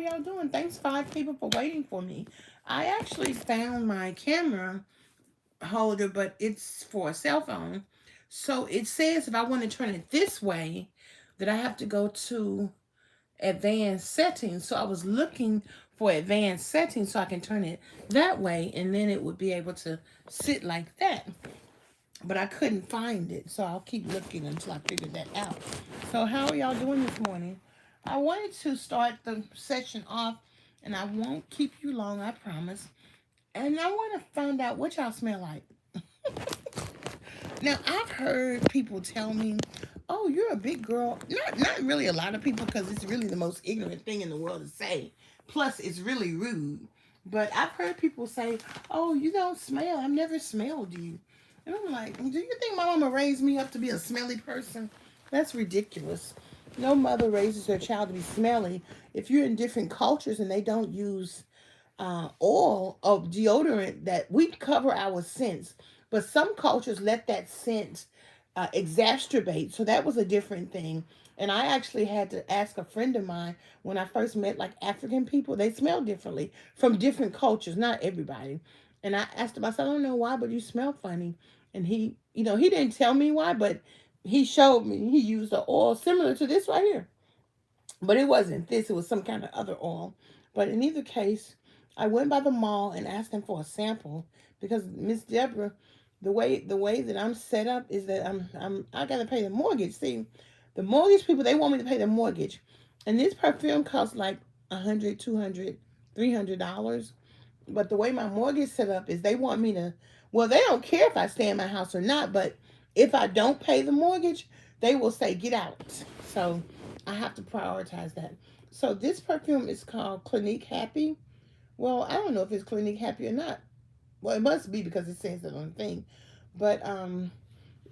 y'all doing? Thanks, 5 people, for waiting for me. I actually found my camera holder, but it's for a cell phone. So it says if I want to turn it this way, that I have to go to advanced settings. So I was looking for advanced settings so I can turn it that way, and then it would be able to sit like that. But I couldn't find it, so I'll keep looking until I figure that out. So how are y'all doing this morning? I wanted to start the session off, and I won't keep you long, I promise. And I want to find out what y'all smell like. Now, I've heard people tell me, "Oh, you're a big girl." Not really a lot of people, because it's really the most ignorant thing in the world to say. Plus, it's really rude. But I've heard people say, "Oh, you don't smell. I've never smelled you." And I'm like, "Do you think my mama raised me up to be a smelly person? That's ridiculous. No mother raises their child to be smelly. If you're in different cultures and they don't use oil or deodorant, that we cover our scents, but some cultures let that scent exacerbate. So that was a different thing. And I actually had to ask a friend of mine when I first met like African people, they smell differently from different cultures, not everybody. And I asked him, I said, I don't know why, but you smell funny. And he didn't tell me why, but he showed me. He used an oil similar to this right here. But it wasn't this, it was some kind of other oil. But in either case, I went by the mall and asked them for a sample because Miss Deborah, the way that I'm set up is that I gotta pay the mortgage. See, the mortgage people, they want me to pay the mortgage. And this perfume costs like 100, 200, $300. But the way my mortgage set up is they want me to, well, they don't care if I stay in my house or not, but if I don't pay the mortgage, they will say get out. So I have to prioritize that. So this perfume is called Clinique Happy. Well, I don't know if it's Clinique Happy or not. Well, it must be because it says it on the thing. But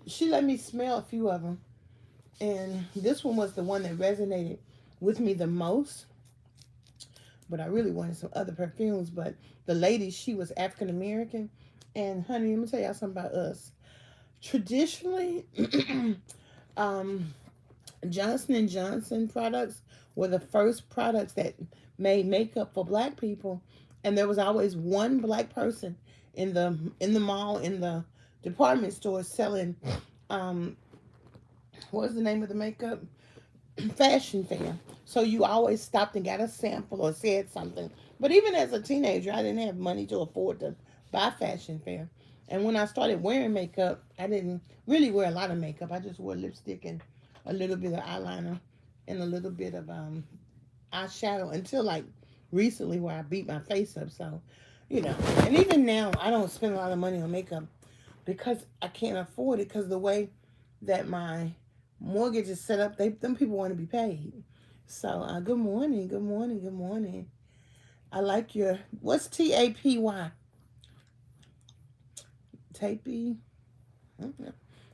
she let me smell a few of them, and this one was the one that resonated with me the most. But I really wanted some other perfumes. But the lady, she was African American, and honey, let me tell y'all something about us. Traditionally, um, Johnson and Johnson products were the first products that made makeup for black people, and there was always one black person in the mall, in the department store selling um what was the name of the makeup? Fashion fair. So you always stopped and got a sample or said something. But even as a teenager, I didn't have money to afford to buy fashion fair. And when I started wearing makeup, I didn't really wear a lot of makeup. I just wore lipstick and a little bit of eyeliner and a little bit of eyeshadow until like recently where I beat my face up. So, and even now I don't spend a lot of money on makeup because I can't afford it because the way that my mortgage is set up, them people want to be paid. So, good morning, good morning, good morning. I like your what's TAPY? Tapy. Okay.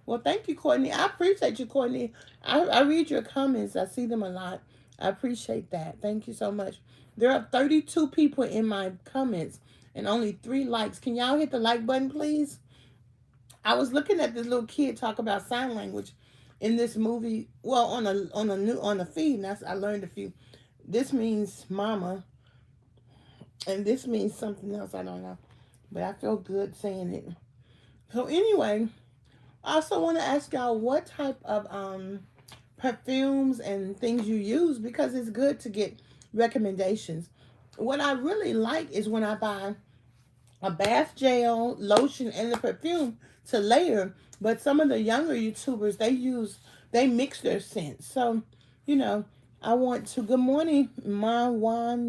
Well, thank you, Courtney. I appreciate you, Courtney. I read your comments. I see them a lot. I appreciate that. Thank you so much. There are 32 people in my comments and only 3 likes. Can y'all hit the like button, please? I was looking at this little kid talk about sign language in this movie. Well, on a feed, and I learned a few. This means mama, and this means something else. I don't know, but I feel good saying it. So anyway, I also want to ask y'all what type of perfumes and things you use because it's good to get recommendations. What I really like is when I buy a bath gel, lotion, and the perfume to layer. But some of the younger YouTubers, they mix their scents. So, you know, I want to. Good morning,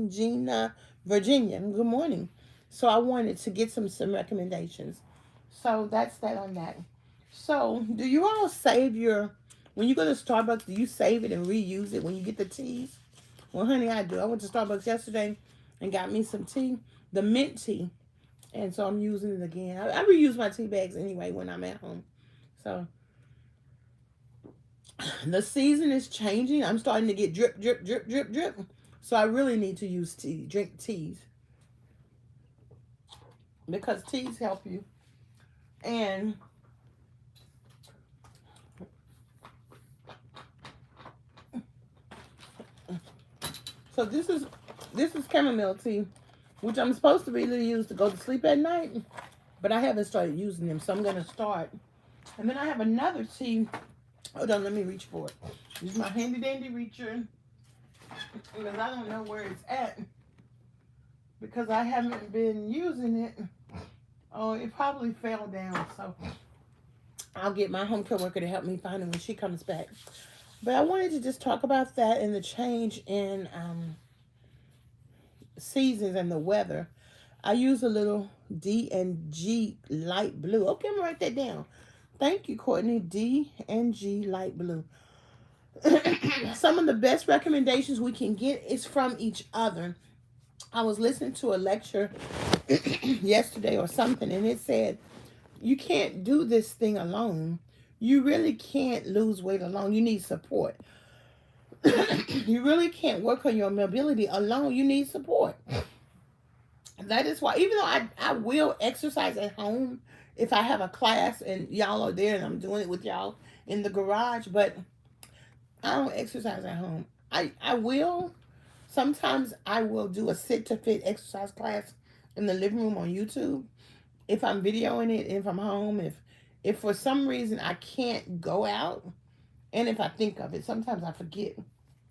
Gina, Virginia. Good morning. So I wanted to get some recommendations. So that's that on that. So do you all save your when you go to Starbucks? Do you save it and reuse it when you get the teas? Well, honey, I do. I went to Starbucks yesterday and got me some tea, the mint tea, and so I'm using it again. I reuse my tea bags anyway when I'm at home. So the season is changing. I'm starting to get drip, drip, drip, drip, drip. So I really need to use tea, drink teas because teas help you. And so this is This is chamomile tea, which I'm supposed to be use to go to sleep at night, but I haven't started using them, so I'm gonna start. And then I have another tea. Hold on, let me reach for it. Use my handy dandy reacher because I don't know where it's at because I haven't been using it. Oh, it probably fell down, so I'll get my home care worker to help me find it when she comes back. But I wanted to just talk about that and the change in seasons and the weather. I use a little D&G light blue. Okay, I'm gonna write that down. Thank you, Courtney. D&G light blue. Some of the best recommendations we can get is from each other. I was listening to a lecture yesterday or something, and it said you can't do this thing alone. You really can't lose weight alone. You need support. You really can't work on your mobility alone. You need support. That is why, even though I will exercise at home if I have a class and y'all are there and I'm doing it with y'all in the garage, but I don't exercise at home. I will. Sometimes I will do a sit to fit exercise class in the living room on YouTube if I'm videoing it, if I'm home, if for some reason I can't go out, and if I think of it. Sometimes I forget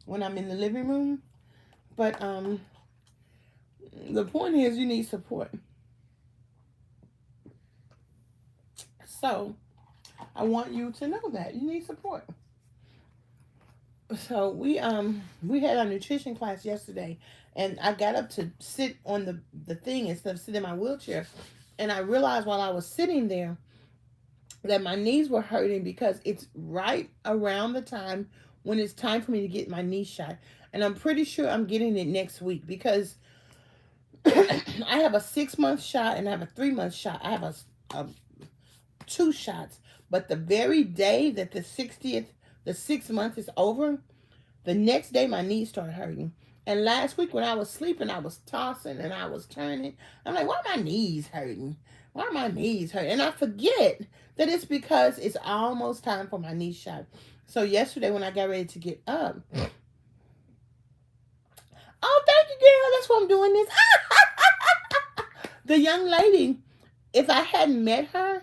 when I'm in the living room. But the point is you need support. So I want you to know that you need support. So we had our nutrition class yesterday, and I got up to sit on the thing instead of sitting in my wheelchair, and I realized while I was sitting there that my knees were hurting because it's right around the time when it's time for me to get my knee shot, and I'm pretty sure I'm getting it next week because I have a 6-month shot and I have a 3-month shot. I have a 2 shots, but the very day that the 6 month is over, the next day my knees started hurting. And last week when I was sleeping, I was tossing and I was turning. I'm like, why are my knees hurting? Why are my knees hurting? And I forget that it's because it's almost time for my knee shot. So yesterday when I got ready to get up, oh, thank you, girl. That's why I'm doing this. The young lady, if I hadn't met her,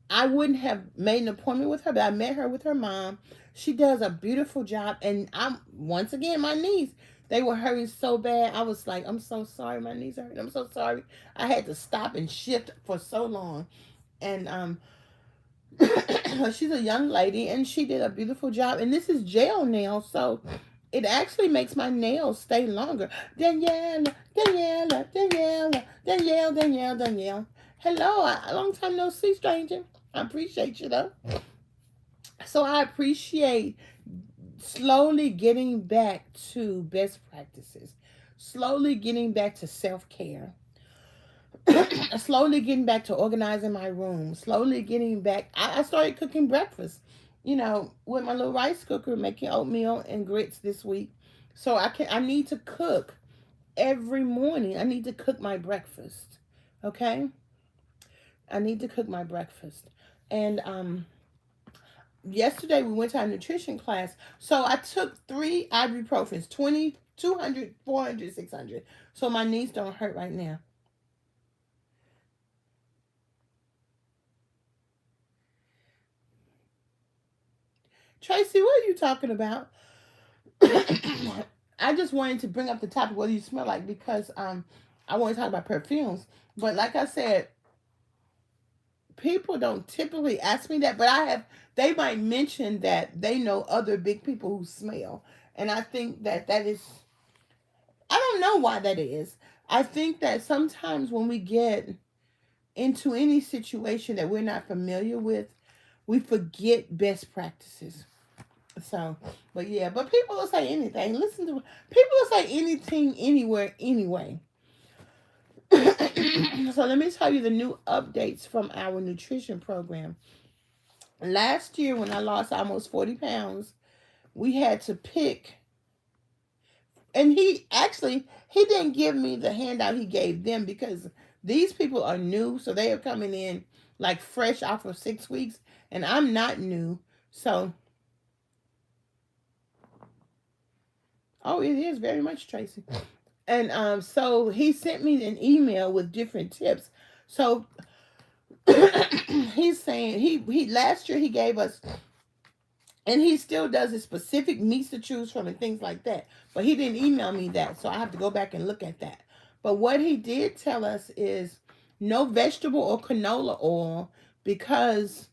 I wouldn't have made an appointment with her, but I met her with her mom. She does a beautiful job. And I'm, once again, my knees, they were hurting so bad. I was like, I'm so sorry. My knees are hurting. I'm so sorry. I had to stop and shift for so long. And she's a young lady and she did a beautiful job. And this is gel nails, so it actually makes my nails stay longer. Danielle, Danielle, Danielle, Danielle, Danielle, Danielle. Hello, a long time no see, stranger. I appreciate you though. So I appreciate slowly getting back to best practices, slowly getting back to self-care, slowly getting back to organizing my room, slowly getting back. I started cooking breakfast, with my little rice cooker, making oatmeal and grits this week. So I need to cook every morning. I need to cook my breakfast. Okay? I need to cook my breakfast. And yesterday we went to our nutrition class. So I took 3 ibuprofens, 20, 200, 400, 600. So my knees don't hurt right now. Tracy, what are you talking about? I just wanted to bring up the topic, what do you smell like, because I want to talk about perfumes. But like I said, people don't typically ask me that, but they might mention that they know other big people who smell. And I think that is, I don't know why that is. I think that sometimes when we get into any situation that we're not familiar with, we forget best practices. So, but yeah, but people will say anything. Listen to people will say anything, anywhere, anyway. So let me tell you the new updates from our nutrition program. Last year, when I lost almost 40 pounds, we had to pick, and he didn't give me the handout he gave them because these people are new, so they are coming in like fresh off of 6 weeks, and I'm not new, so. Oh, it is very much, Tracy. And so he sent me an email with different tips. So he's saying he last year he gave us, and he still does his specific meats to choose from and things like that. But he didn't email me that, so I have to go back and look at that. But what he did tell us is no vegetable or canola oil, because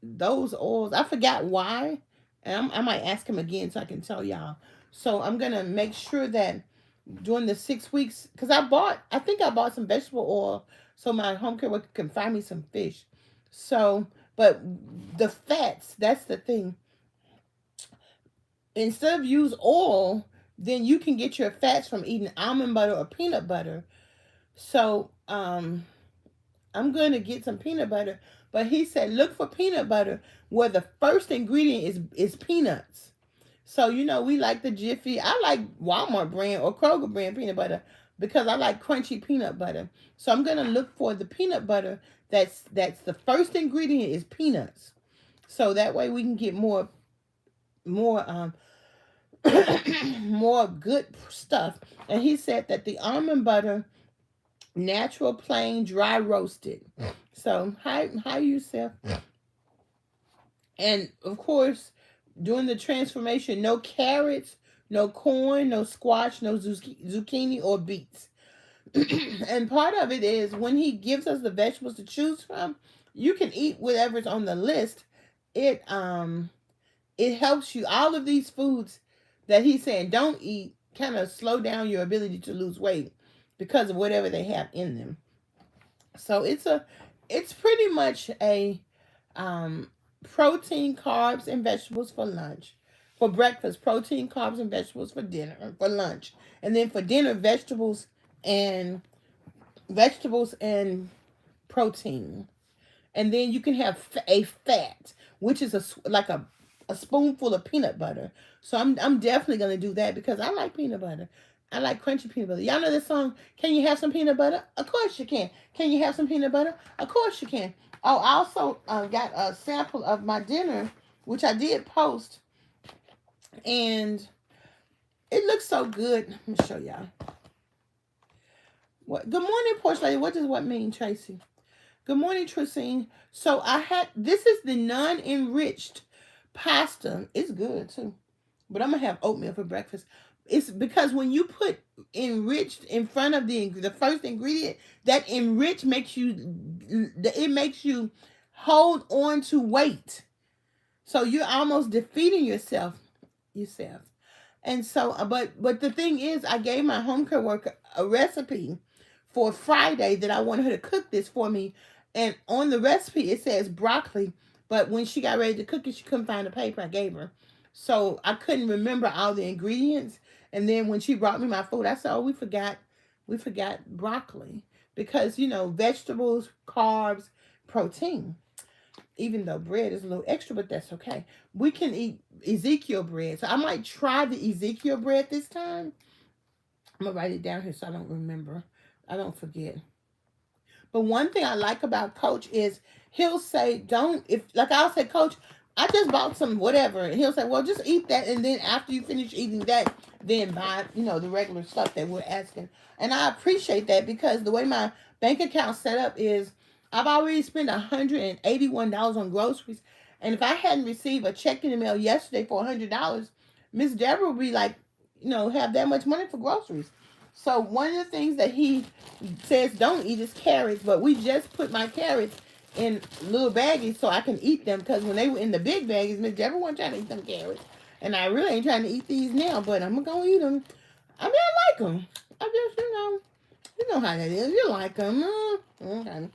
those oils, I forgot why, and I might ask him again so I can tell y'all. So I'm gonna make sure that during the 6 weeks, because I think I bought some vegetable oil so my home care worker can find me some fish. So, but the fats, that's the thing. Instead of use oil, then you can get your fats from eating almond butter or peanut butter. So, I'm going to get some peanut butter, but he said look for peanut butter where the first ingredient is peanuts. So we like the Jiffy. I like Walmart brand or Kroger brand peanut butter because I like crunchy peanut butter. So I'm gonna look for the peanut butter that's the first ingredient is peanuts. So that way we can get more more good stuff. And he said that the almond butter, natural, plain, dry roasted. So hi yourself. And of course, during the transformation, no carrots, no corn, no squash, no zucchini or beets. And part of it is when he gives us the vegetables to choose from, you can eat whatever's on the list. It helps you. All of these foods that he's saying don't eat kind of slow down your ability to lose weight because of whatever they have in them. So it's pretty much a um, protein, carbs, and vegetables for lunch. For breakfast, protein, carbs, and vegetables for dinner, for lunch, and then for dinner, and vegetables and protein. And then you can have a fat, which is a spoonful of peanut butter. So I'm definitely gonna do that because I like peanut butter. I like crunchy peanut butter. Y'all know this song? Can you have some peanut butter? Of course you can. Can you have some peanut butter? Of course you can. Oh, I also got a sample of my dinner, which I did post, and it looks so good. Let me show y'all. What? Good morning, Porch Lady. What does what mean, Tracy? Good morning, Tracine. So this is the non-enriched pasta. It's good too. But I'm gonna have oatmeal for breakfast. It's because when you put enriched in front of the first ingredient, that enriched makes you hold on to weight. So you're almost defeating yourself. And so, but the thing is, I gave my home care worker a recipe for Friday that I wanted her to cook this for me. And on the recipe, it says broccoli. But when she got ready to cook it, she couldn't find the paper I gave her. So I couldn't remember all the ingredients. And then when she brought me my food, I said, oh, we forgot broccoli. Because, vegetables, carbs, protein. Even though bread is a little extra, but that's okay. We can eat Ezekiel bread. So I might try the Ezekiel bread this time. I'm going to write it down here so I don't remember. I don't forget. But one thing I like about Coach is he'll say, I'll say, Coach, I just bought some whatever. And he'll say, well, just eat that. And then after you finish eating that, then buy, the regular stuff that we're asking. And I appreciate that because the way my bank account set up is I've already spent $181 on groceries. And if I hadn't received a check in the mail yesterday for $100, Miss Deborah would be like, have that much money for groceries. So one of the things that he says don't eat is carrots, but we just put my carrots in little baggies so I can eat them because when they were in the big baggies, Miss Deborah wasn't trying to eat them carrots. And I really ain't trying to eat these now, but I'm going to eat them. I mean, I like them. I just, you know how that is. You like them. Okay.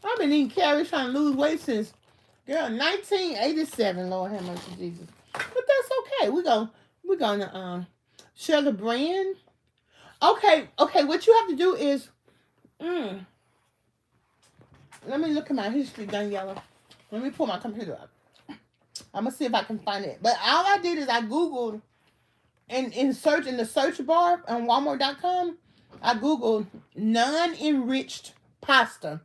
I've been eating carrots trying to lose weight since, 1987, Lord have mercy, Jesus. But that's okay. We're gonna share the brand. Okay, what you have to do is, let me look at my history, Daniela. Let me pull my computer up. I'm going to see if I can find it. But all I did is I Googled, and in the search bar on Walmart.com, I Googled non-enriched pasta.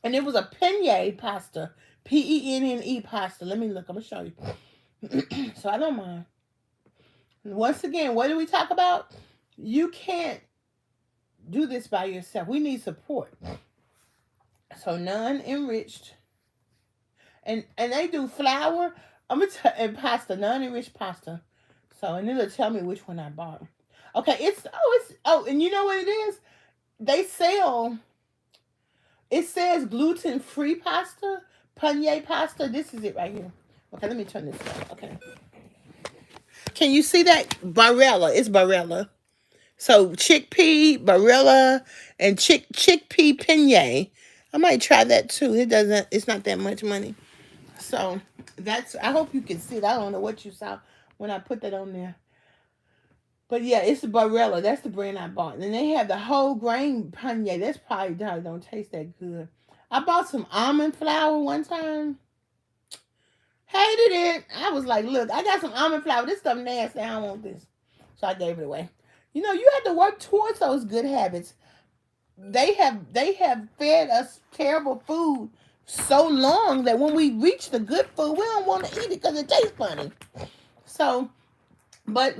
And it was a penne pasta. Penne pasta. Let me look. I'm going to show you. So I don't mind. Once again, what do we talk about? You can't do this by yourself. We need support. So non-enriched, and they do flour. And pasta, non-enriched pasta. So and it'll tell me which one I bought. Okay, and you know what it is? They sell. It says gluten-free pasta, paneer pasta. This is it right here. Okay, let me turn this off. Okay, can you see that? Barilla. It's Barilla. So chickpea, Barilla, and chickpea penne. I might try that too. It doesn't. It's not that much money. So that's. I hope you can see it. I don't know what you saw when I put that on there. But yeah, it's the Barilla. That's the brand I bought. And they have the whole grain penne. That's probably don't taste that good. I bought some almond flour one time. Hated it. I was like, look, I got some almond flour. This stuff nasty. I don't want this. So I gave it away. You know, you have to work towards those good habits. They have fed us terrible food so long that when we reach the good food, we don't want to eat it because it tastes funny. So, but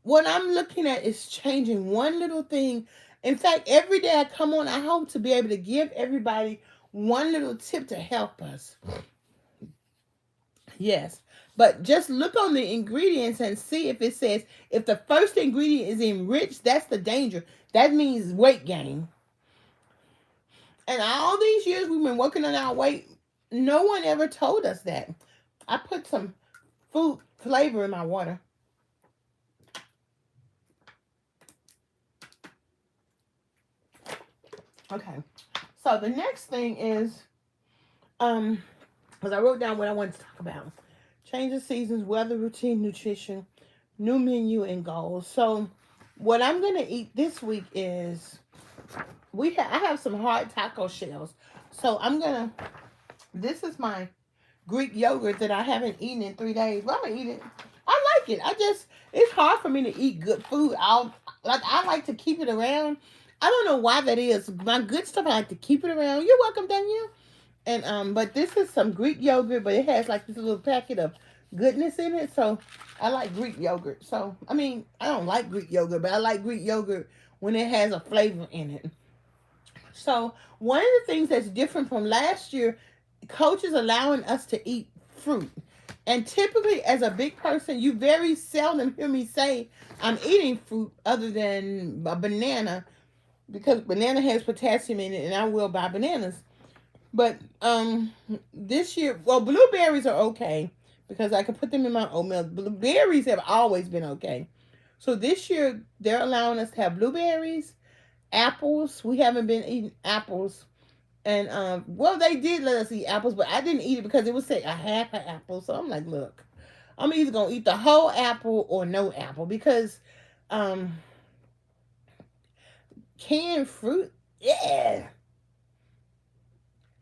what I'm looking at is changing one little thing. In fact, every day I come on, I hope to be able to give everybody one little tip to help us. Yes. But just look on the ingredients and see if it says, if the first ingredient is enriched, that's the danger. That means weight gain. And all these years we've been working on our weight, no one ever told us that. I put some food flavor in my water. Okay. So the next thing is, because I wrote down what I wanted to talk about. Change of seasons, weather, routine, nutrition, new menu, and goals. So what I'm going to eat this week is, I have some hard taco shells. So this is my Greek yogurt that I haven't eaten in 3 days. But I'm going to eat it. I like it. It's hard for me to eat good food. I like to keep it around. I don't know why that is. My good stuff, I like to keep it around. You're welcome, Danielle. And but this is some Greek yogurt, but it has like this little packet of goodness in it. So I like Greek yogurt. So I mean, I don't like Greek yogurt, but I like Greek yogurt when it has a flavor in it. So one of the things that's different from last year, Coach is allowing us to eat fruit. And typically, as a big person, you very seldom hear me say I'm eating fruit other than a banana, because banana has potassium in it, and I will buy bananas. But this year, well, blueberries are okay because I can put them in my oatmeal. Blueberries have always been okay. So this year they're allowing us to have blueberries, apples. We haven't been eating apples, and well, they did let us eat apples, but I didn't eat it because it would say a half an apple. So I'm like, look, I'm either gonna eat the whole apple or no apple, because um canned fruit, yeah.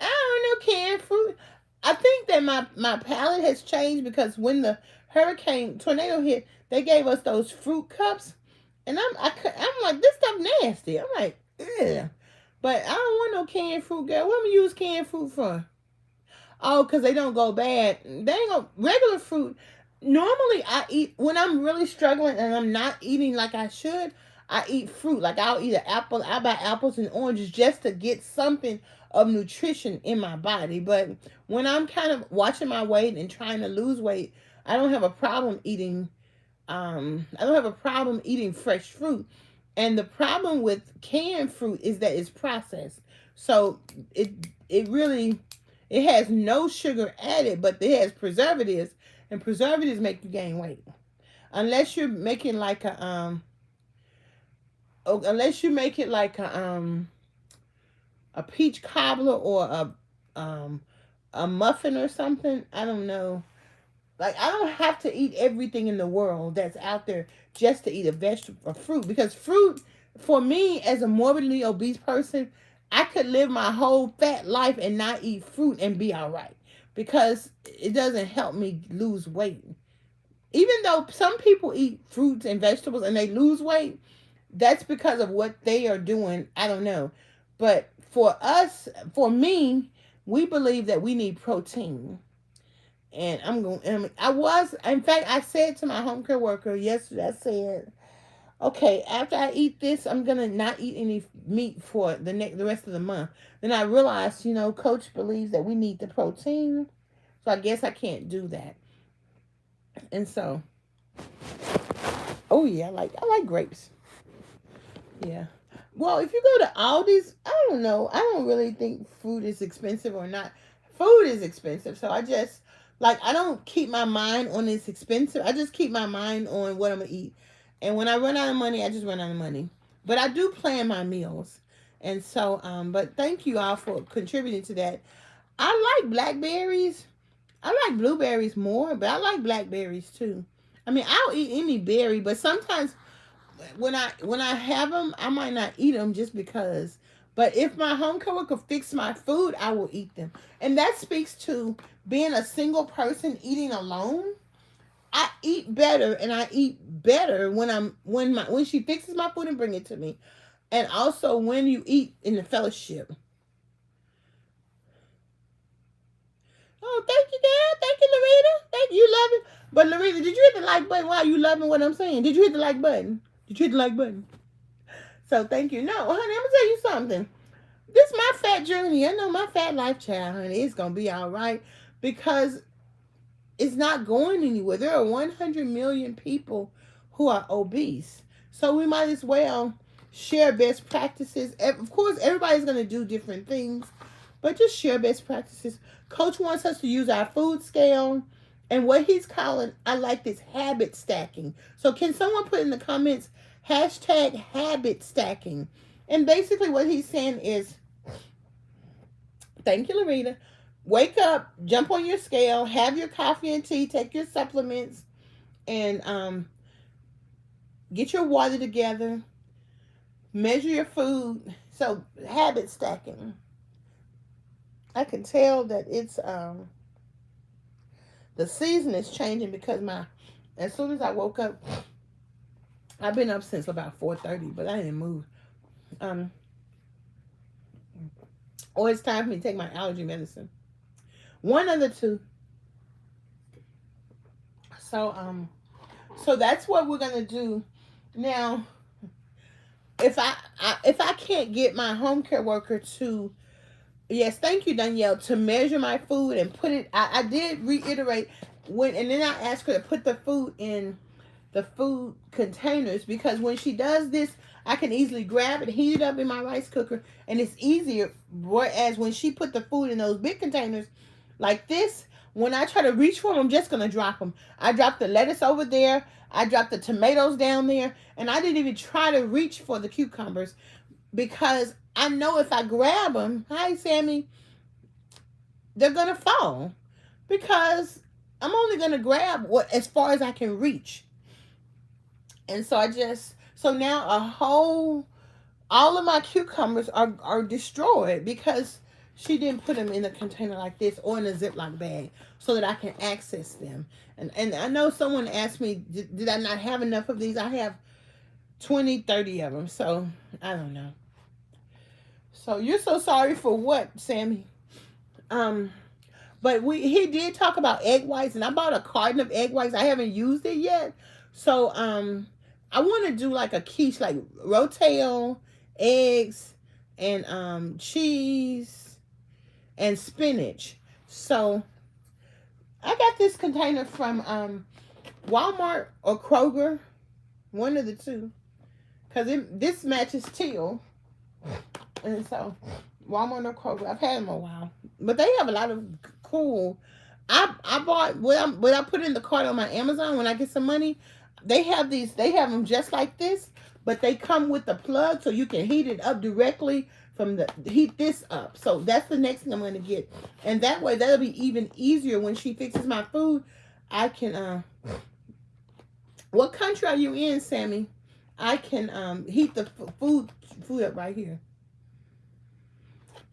I don't know, canned fruit. I think that my palate has changed because when the tornado hit, they gave us those fruit cups, and I'm like, this stuff nasty. I'm like, ugh. But I don't want no canned fruit, girl. What am I use canned fruit for? Oh, because they don't go bad. They ain't go regular fruit. Normally, I eat when I'm really struggling and I'm not eating like I should. I eat fruit. Like I'll eat an apple. I buy apples and oranges just to get something of nutrition in my body. But when I'm kind of watching my weight and trying to lose weight, I don't have a problem eating. I don't have a problem eating fresh fruit. And the problem with canned fruit is that it's processed. So it it really it has no sugar added, but it has preservatives, and preservatives make you gain weight. Unless you're making like unless you make it like a peach cobbler or a muffin or something. I don't know. Like I don't have to eat everything in the world that's out there just to eat a vegetable or fruit, because fruit, for me as a morbidly obese person, I could live my whole fat life and not eat fruit and be all right, because it doesn't help me lose weight. Even though some people eat fruits and vegetables and they lose weight, that's because of what they are doing. I don't know. But for us, for me, we believe that we need protein. And I was, in fact, I said to my home care worker yesterday, I said, Okay, after I eat this, I'm gonna not eat any meat for the rest of the month. Then I realized, Coach believes that we need the protein, so I guess I can't do that. And so, oh yeah, I like grapes. Yeah. Well, if you go to Aldi's, I don't know. I don't really think food is expensive or not. Food is expensive, so I don't keep my mind on it's expensive. I just keep my mind on what I'm gonna eat. And when I run out of money, I just run out of money. But I do plan my meals. And so, but thank you all for contributing to that. I like blackberries. I like blueberries more, but I like blackberries too. I mean, I'll eat any berry, but sometimes when I have them, I might not eat them just because. But if my home cook could fix my food, I will eat them. And that speaks to being a single person eating alone. I eat better, and I eat better when she fixes my food and bring it to me, and also when you eat in the fellowship. Oh, thank you, Dad. Thank you, Loretta. Thank you, love it. But Loretta, did you hit the like button while you loving what I'm saying? Did you hit the like button? Did you hit the like button? So thank you. No, honey, I'm gonna tell you something. This my fat journey. I know my fat life, child, honey. It's gonna be all right because it's not going anywhere. There are 100 million people who are obese, so we might as well share best practices. Of course, everybody's gonna do different things, but just share best practices. Coach wants us to use our food scale and what he's calling, I like this, habit stacking. So can someone put in the comments hashtag habit stacking? And basically what he's saying is, thank you, Loretta. Wake up, jump on your scale, have your coffee and tea, take your supplements, and get your water together, measure your food. So habit stacking. I can tell that it's the season is changing because as soon as I woke up, I've been up since about 4:30, but I didn't move. Um, or it's time for me to take my allergy medicine. One of the two. So so that's what we're gonna do. Now, if I can't get my home care worker to, yes, thank you, Danielle, to measure my food and put it. I did reiterate and then I asked her to put the food in the food containers because when she does this, I can easily grab it, heat it up in my rice cooker, and it's easier. Whereas when she put the food in those big containers like this, when I try to reach for them, I'm just gonna drop them. I dropped the lettuce over there. I dropped the tomatoes down there, and I didn't even try to reach for the cucumbers because I know if I grab them, hi Sammy, they're gonna fall because I'm only gonna grab what as far as I can reach. And so now all of my cucumbers are destroyed because she didn't put them in a container like this or in a Ziploc bag so that I can access them. And I know someone asked me, did I not have enough of these? I have 20, 30 of them. So I don't know. So you're so sorry for what, Sammy? Um, but he did talk about egg whites, and I bought a carton of egg whites. I haven't used it yet. So I want to do like a quiche, like rotel, eggs, and cheese and spinach. So I got this container from Walmart or Kroger, one of the two, because this matches teal, and so Walmart or Kroger. I've had them a while, but they have a lot of cool. I bought what I put in the cart on my Amazon when I get some money. They have these. They have them just like this, but they come with the plug so you can heat it up directly from the heat this up. So that's the next thing I'm going to get, and that way that'll be even easier when she fixes my food. I can. What country are you in, Sammy? I can heat the food up right here.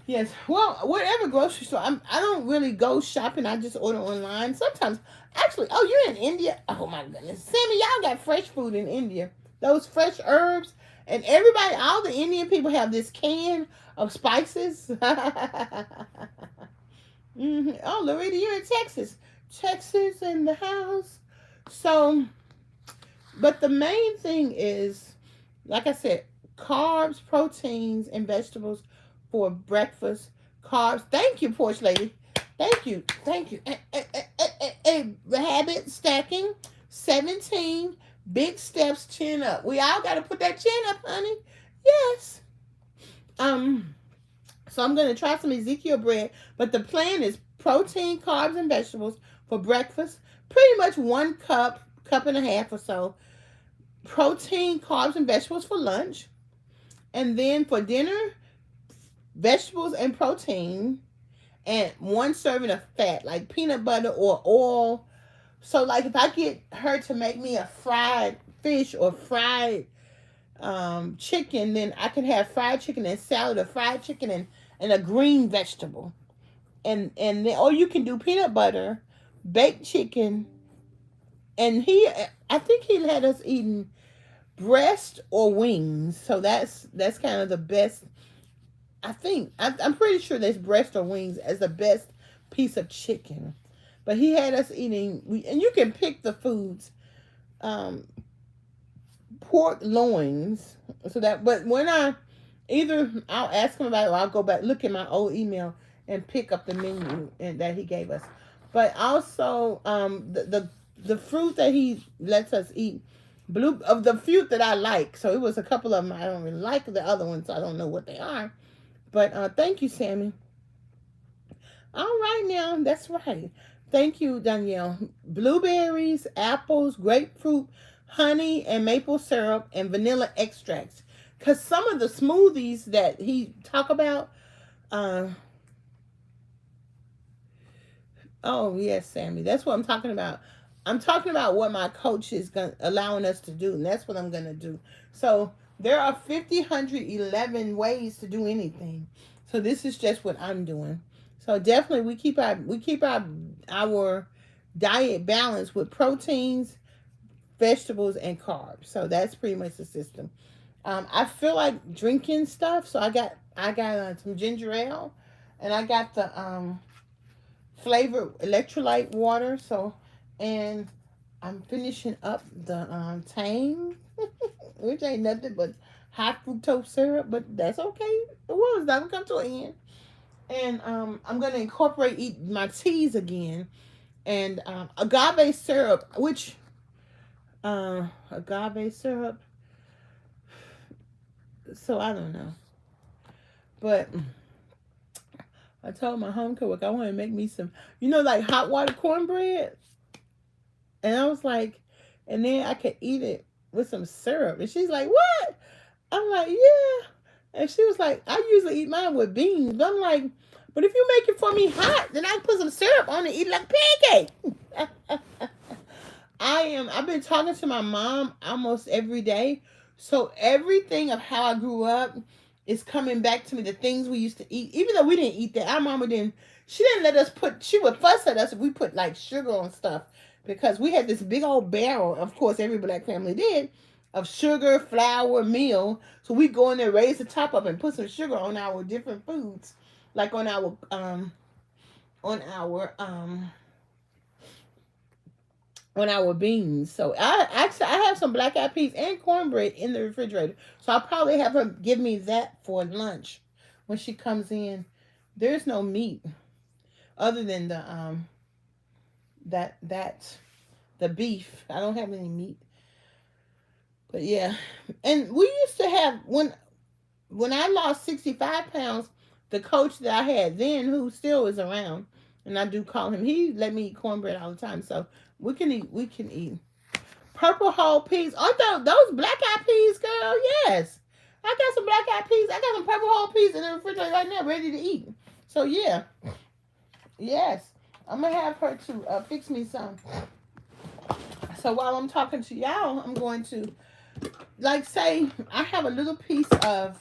Yes, well, whatever grocery store. I don't really go shopping. I just order online. Sometimes, actually, oh, you're in India? Oh my goodness, Sammy, y'all got fresh food in India. Those fresh herbs, and everybody, all the Indian people have this can of spices. Oh, Loretta, you're in Texas. Texas in the house. So, but the main thing is like I said, carbs, proteins, and vegetables for breakfast. Carbs. Thank you, porch lady. Thank you. Thank you. Habit stacking. 17 big steps. Chin up. We all got to put that chin up, honey. Yes. Um. So I'm gonna try some Ezekiel bread, but the plan is protein, carbs, and vegetables for breakfast. Pretty much 1 cup, cup and a half or so. Protein, carbs, and vegetables for lunch. And then for dinner, vegetables and protein, and 1 serving of fat, like peanut butter or oil. So, like, if I get her to make me a fried fish or fried chicken, then I can have fried chicken and salad, or fried chicken and a green vegetable. And then, or you can do peanut butter, baked chicken, and I think he had us eating breast or wings. So that's kind of the best. I'm pretty sure there's breast or wings as the best piece of chicken. But he had us eating, and you can pick the foods, um, pork loins. So that, but when either I'll ask him about it, or I'll go back, look at my old email, and pick up the menu that he gave us. But also, the fruit that he lets us eat, of the fruit that I like. So it was a couple of them I don't really like. The other ones I don't know what they are. But thank you, Sammy. All right now, that's right. Thank you, Danielle. Blueberries, apples, grapefruit, honey, and maple syrup, and vanilla extracts. Because some of the smoothies that he talk about, uh, oh yes, Sammy, that's what I'm talking about. I'm talking about what my coach is allowing us to do, and that's what I'm gonna do. So there are 50, 111 ways to do anything. So this is just what I'm doing. So definitely we keep our diet balanced with proteins, vegetables, and carbs. So that's pretty much the system. I feel like drinking stuff, so I got some ginger ale, and I got the flavored electrolyte water. So, and I'm finishing up the Tang, which ain't nothing but high fructose syrup, but that's okay. The world's not gonna come to an end. And I'm gonna eat my teas again, and agave syrup, which agave syrup. So I don't know, but I told my home cook I want to make me some, like hot water cornbread, and I was like, and then I could eat it with some syrup, and she's like, "What?" I'm like, "Yeah," and she was like, "I usually eat mine with beans," but I'm like, "But if you make it for me hot, then I can put some syrup on it and eat it like a pancake." I've been talking to my mom almost every day. So everything of how I grew up is coming back to me. The things we used to eat, even though we didn't eat that, our mama didn't, she didn't let us she would fuss at us if we put like sugar on stuff, because we had this big old barrel, of course every black family did, of sugar, flour, meal. So we go in there, raise the top up, and put some sugar on our different foods, like on our beans. So I have some black eyed peas and cornbread in the refrigerator. So I'll probably have her give me that for lunch when she comes in. There's no meat other than the beef. I don't have any meat. But yeah. And we used to have, when I lost 65 pounds, the coach that I had then, who still is around, and I do call him, he let me eat cornbread all the time. So we can eat. Purple whole peas. Aren't those black eyed peas, girl? Yes. I got some black eyed peas. I got some purple whole peas in the refrigerator right now, ready to eat. So yeah. Yes. I'm going to have her to fix me some. So while I'm talking to y'all, I'm going to, like, say I have a little piece of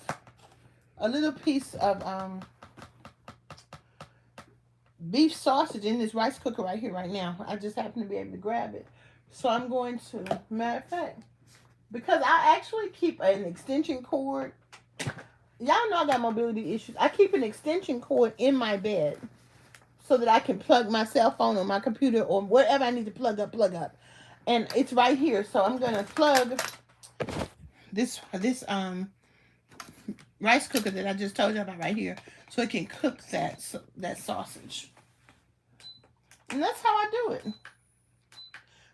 beef sausage in this rice cooker right here, right now. I just happen to be able to grab it. So I'm going to, matter of fact, because I actually keep an extension cord. Y'all know I got mobility issues. I keep an extension cord in my bed so that I can plug my cell phone or my computer or whatever I need to plug up. And it's right here. So I'm going to plug this rice cooker that I just told you about right here, so it can cook that sausage. And that's how I do it.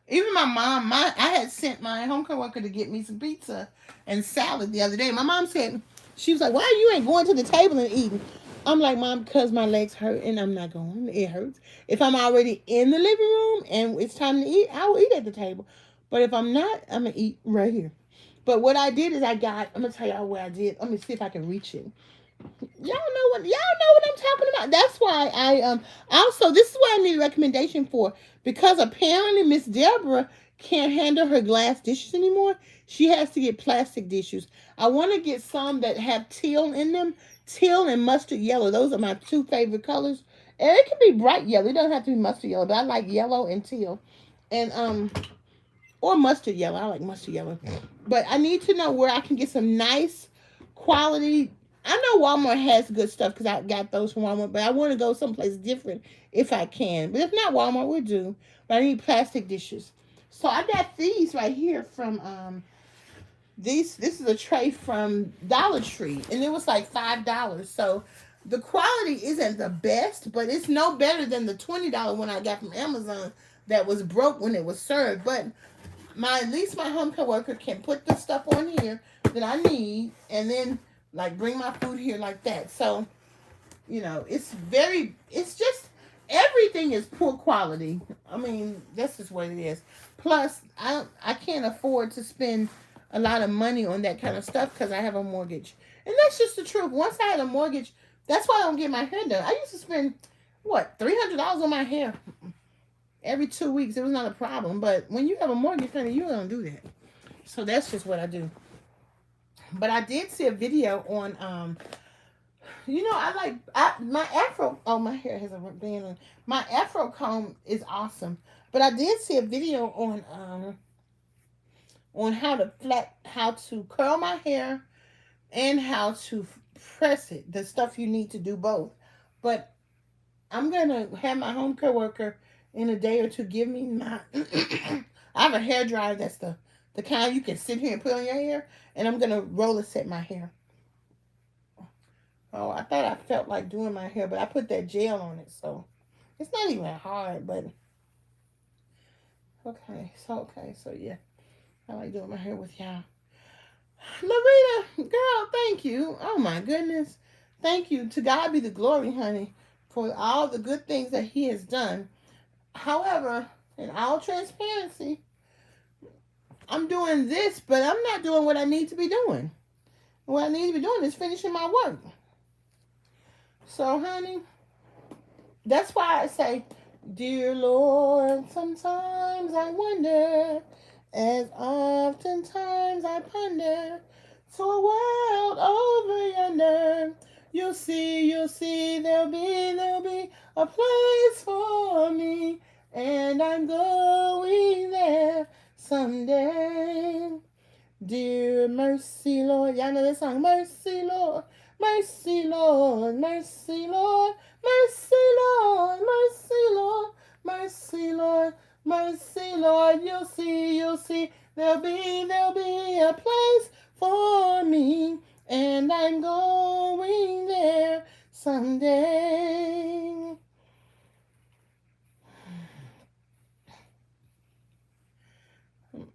Even my mom, I had sent my home care worker to get me some pizza and salad the other day. My mom said, she was like, why you ain't going to the table and eating? I'm like, Mom, because my legs hurt and I'm not going. It hurts. If I'm already in the living room and it's time to eat, I will eat at the table. But if I'm not, I'm going to eat right here. But what I did is I'm going to tell y'all what I did. Let me see if I can reach it. Y'all know what I'm talking about. That's why I also, this is what I need a recommendation for, because apparently Miss Deborah can't handle her glass dishes anymore. She has to get plastic dishes. I want to get some that have teal in them. Teal and mustard yellow. Those are my two favorite colors. And it can be bright yellow. It doesn't have to be mustard yellow, but I like yellow and teal. And or mustard yellow. I like mustard yellow. But I need to know where I can get some nice quality. I know Walmart has good stuff because I got those from Walmart, but I want to go someplace different if I can. But if not Walmart, we'll do. But I need plastic dishes. So I got these right here from this is a tray from Dollar Tree, and it was like $5. So the quality isn't the best, but it's no better than the $20 one I got from Amazon that was broke when it was served. But at least my home care worker can put the stuff on here that I need, and then like bring my food here like that. So, it's just everything is poor quality. I mean, that's just what it is. Plus, I can't afford to spend a lot of money on that kind of stuff because I have a mortgage. And that's just the truth. Once I had a mortgage, that's why I don't get my hair done. I used to spend, $300 on my hair every 2 weeks. It was not a problem. But when you have a mortgage, honey, you don't do that. So that's just what I do. But I did see a video on, my afro. Oh, my hair has a band on. My afro comb is awesome. But I did see a video on how to curl my hair and how to press it. The stuff you need to do both. But I'm going to have my home care worker in a day or two give me my, I have a hair dryer that's the kind you can sit here and put on your hair, and I'm going to roller set my hair. Oh, I thought I felt like doing my hair, but I put that gel on it, so it's not even hard, but okay, so yeah, I like doing my hair with y'all. Larita, girl, thank you. Oh my goodness. Thank you. To God be the glory, honey, for all the good things that he has done. However, in all transparency, I'm doing this, but I'm not doing what I need to be doing. What I need to be doing is finishing my work. So, honey, that's why I say, dear Lord, sometimes I wonder, as oftentimes I ponder, to a world over yonder, you'll see, there'll be a place for me, and I'm going there someday. Dear mercy, Lord. Y'all know that song? Mercy, Lord. Mercy, Lord. Mercy, Lord. Mercy, Lord. Mercy, Lord. Mercy, Lord. Mercy, Lord. You'll see. There'll be a place for me, and I'm going there someday.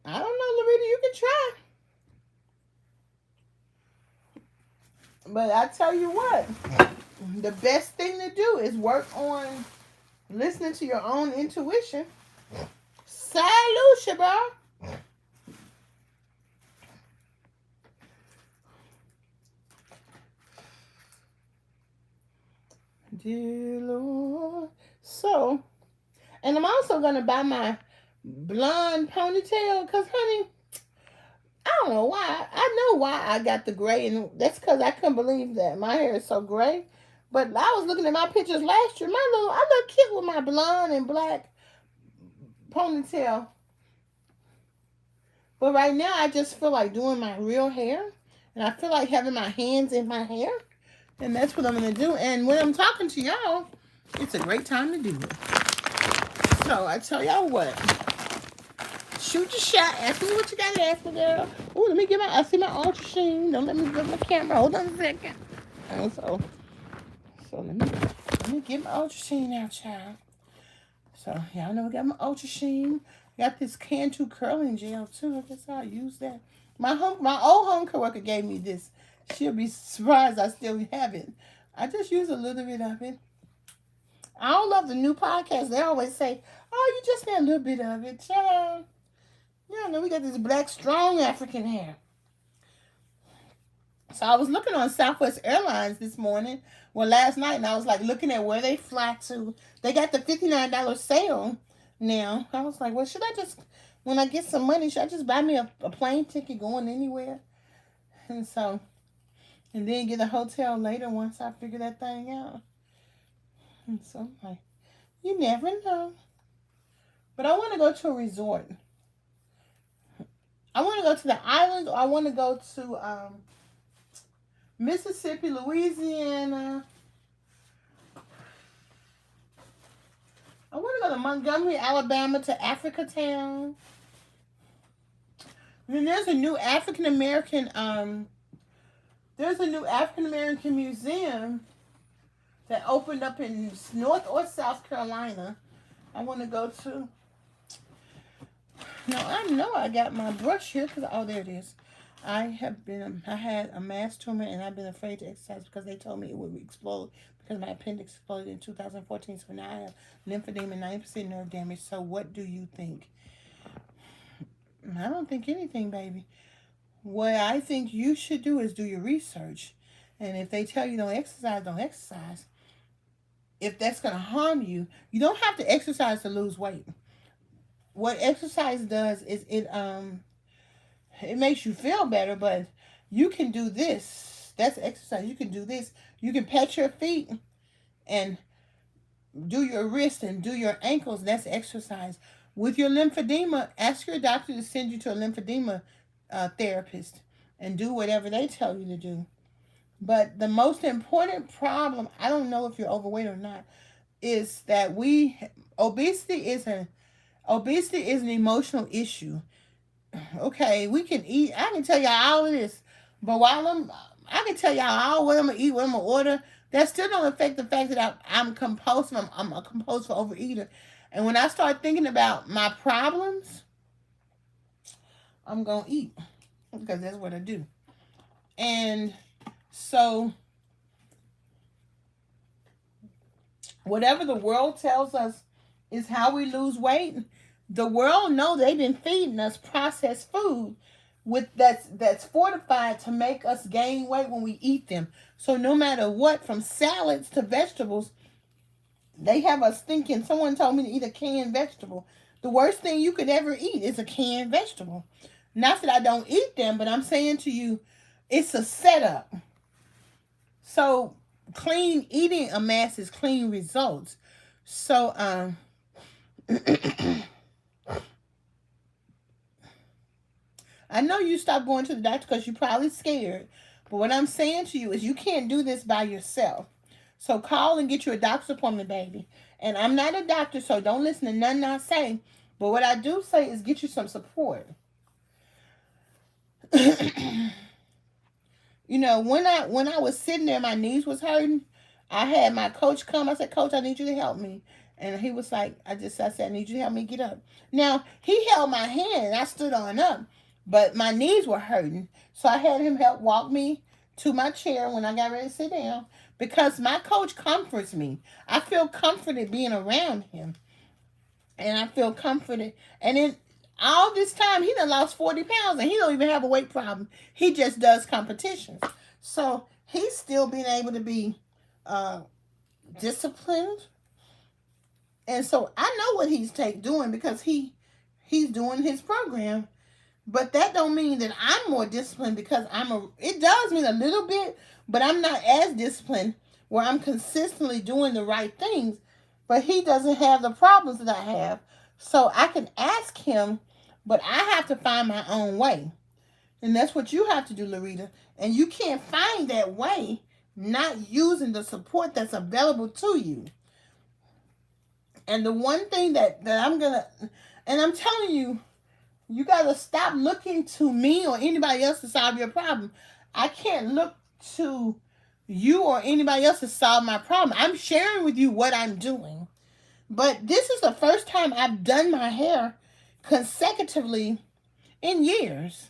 I don't know, Larita, you can try. But I tell you what, the best thing to do is work on listening to your own intuition. Salute, Shabba. Dear Lord. So, and I'm also going to buy my blonde ponytail because, honey, I don't know why. I know why I got the gray, and that's because I couldn't believe that my hair is so gray. But I was looking at my pictures last year. I look cute with my blonde and black ponytail. But right now, I just feel like doing my real hair, and I feel like having my hands in my hair, and that's what I'm going to do. And when I'm talking to y'all, it's a great time to do it. So I tell y'all what. Shoot your shot. Ask me what you got to ask me, girl. Oh, let me get my. I see my ultra sheen. Don't let me get my camera. Hold on a second. And so let me get my ultra sheen out, child. So y'all know I got my ultra sheen. Got this Cantu curling gel too. I guess I'll use that. My old home coworker gave me this. She'll be surprised I still have it. I just use a little bit of it. I don't love the new podcast. They always say, "Oh, you just need a little bit of it, child." Yeah, no, we got this black strong African hair. So I was looking on Southwest Airlines this morning, well, last night, and I was like looking at where they fly to. They got the $59 sale now. I was like, well, should I just, when I get some money, should I just buy me a plane ticket going anywhere? And so, and then get a hotel later once I figure that thing out. And so I'm like, you never know. But I want to go to a resort. I want to go to the islands, or I want to go to Mississippi, Louisiana. I want to go to Montgomery, Alabama, to Africa Town. Then there's a new African American museum that opened up in North or South Carolina. I want to go to. Now I know I got my brush here because there it is. I had a mass tumor and I've been afraid to exercise because they told me it would explode because my appendix exploded in 2014. So now I have lymphedema and 90% nerve damage. So what do you think? I don't think anything, baby. What I think you should do is do your research. And if they tell you don't exercise, don't exercise. If that's going to harm you, you don't have to exercise to lose weight. What exercise does is it makes you feel better, but you can do this. That's exercise. You can do this. You can pat your feet and do your wrist and do your ankles. That's exercise. With your lymphedema, ask your doctor to send you to a lymphedema therapist and do whatever they tell you to do. But the most important problem, I don't know if you're overweight or not, is that obesity is an emotional issue. Okay, we can eat. I can tell y'all all of this, but I can tell y'all all what I'm gonna eat, what I'm gonna order. That still don't affect the fact that I'm compulsive. I'm a compulsive overeater, and when I start thinking about my problems, I'm gonna eat because that's what I do. And so, whatever the world tells us is how we lose weight. The world knows they've been feeding us processed food that's fortified to make us gain weight when we eat them. So no matter what, from salads to vegetables, they have us thinking. Someone told me to eat a canned vegetable. The worst thing you could ever eat is a canned vegetable. Not that I don't eat them, but I'm saying to you, it's a setup. So clean eating amasses clean results. So I know you stopped going to the doctor because you're probably scared. But what I'm saying to you is you can't do this by yourself. So call and get you a doctor's appointment, baby. And I'm not a doctor, so don't listen to nothing I say. But what I do say is get you some support. You know, when I was sitting there, my knees was hurting. I had my coach come. I said, Coach, I need you to help me. And he was like, I said, I need you to help me get up. Now, he held my hand and I stood on up. But my knees were hurting. So I had him help walk me to my chair when I got ready to sit down. Because my coach comforts me. I feel comforted being around him. And I feel comforted. And then all this time, he done lost 40 pounds. And he don't even have a weight problem. He just does competitions. So he's still being able to be disciplined. And so I know what he's doing because he's doing his program. But that don't mean that I'm more disciplined because it does mean a little bit, but I'm not as disciplined where I'm consistently doing the right things. But he doesn't have the problems that I have. So I can ask him, but I have to find my own way. And that's what you have to do, Larita. And you can't find that way not using the support that's available to you. And the one thing that I'm telling you, You got to stop looking to me or anybody else to solve your problem. I can't look to you or anybody else to solve my problem. I'm sharing with you what I'm doing. But this is the first time I've done my hair consecutively in years.